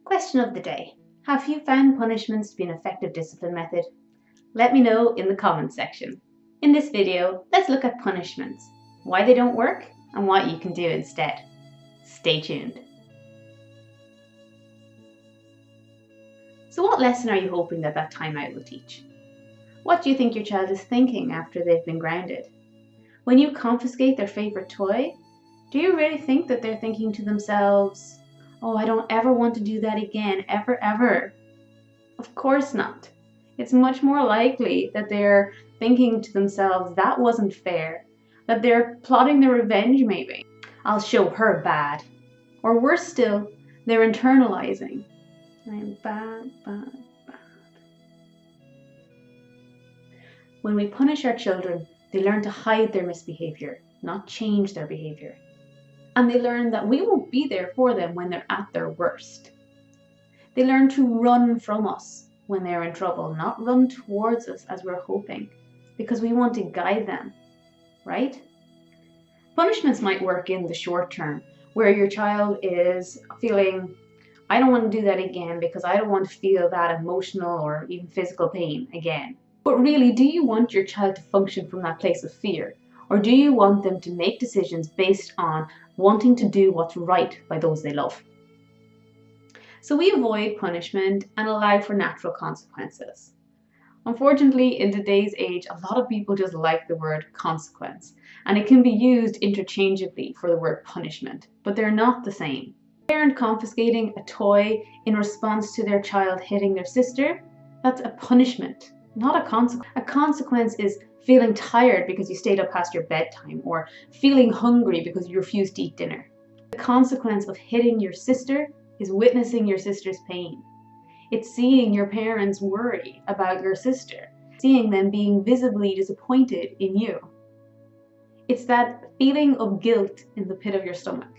Question of the day. Have you found punishments to be an effective discipline method? Let me know in the comments section. In this video, let's look at punishments, why they don't work, and what you can do instead. Stay tuned. So what lesson are you hoping that timeout will teach? What do you think your child is thinking after they've been grounded? When you confiscate their favorite toy, do you really think that they're thinking to themselves, "Oh, I don't ever want to do that again, ever"? Of course not. It's much more likely that they're thinking to themselves, "That wasn't fair," that they're plotting their revenge maybe. "I'll show her bad." Or worse still, they're internalizing. I'm bad. When we punish our children, they learn to hide their misbehavior, not change their behavior. And they learn that we won't be there for them when they're at their worst. They learn to run from us when they're in trouble, not run towards us as we're hoping, because we want to guide them, right? Punishments might work in the short term, where your child is feeling, "I don't want to do that again because I don't want to feel that emotional or even physical pain again." But really, do you want your child to function from that place of fear? Or do you want them to make decisions based on wanting to do what's right by those they love? So we avoid punishment and allow for natural consequences. Unfortunately, in today's age, a lot of people just like the word consequence, and it can be used interchangeably for the word punishment, but they're not the same. A parent confiscating a toy in response to their child hitting their sister, that's a punishment, not a consequence. A consequence is feeling tired because you stayed up past your bedtime, or feeling hungry because you refused to eat dinner. The consequence of hitting your sister is witnessing your sister's pain. It's seeing your parents worry about your sister, seeing them being visibly disappointed in you. It's that feeling of guilt in the pit of your stomach.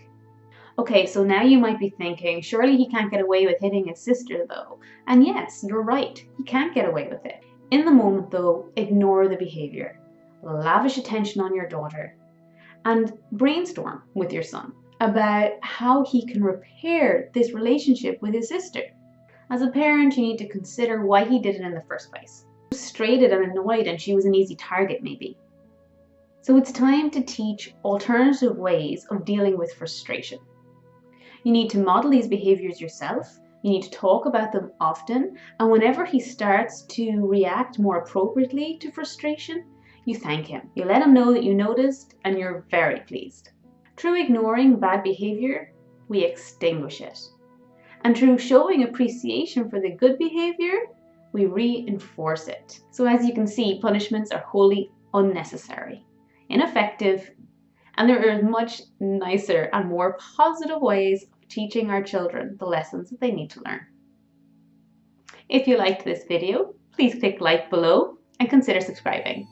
Okay, so now you might be thinking, surely he can't get away with hitting his sister though. And yes, you're right, he can't get away with it. In the moment though, ignore the behavior. Lavish attention on your daughter and brainstorm with your son about how he can repair this relationship with his sister. As a parent, you need to consider why he did it in the first place. He was frustrated and annoyed and she was an easy target maybe. So it's time to teach alternative ways of dealing with frustration. You need to model these behaviors yourself. You need to talk about them often, and whenever he starts to react more appropriately to frustration, you thank him. You let him know that you noticed and you're very pleased. Through ignoring bad behavior, we extinguish it. And through showing appreciation for the good behavior, we reinforce it. So as you can see, punishments are wholly unnecessary, ineffective, and there are much nicer and more positive ways of teaching our children the lessons that they need to learn. If you liked this video, please click like below and consider subscribing.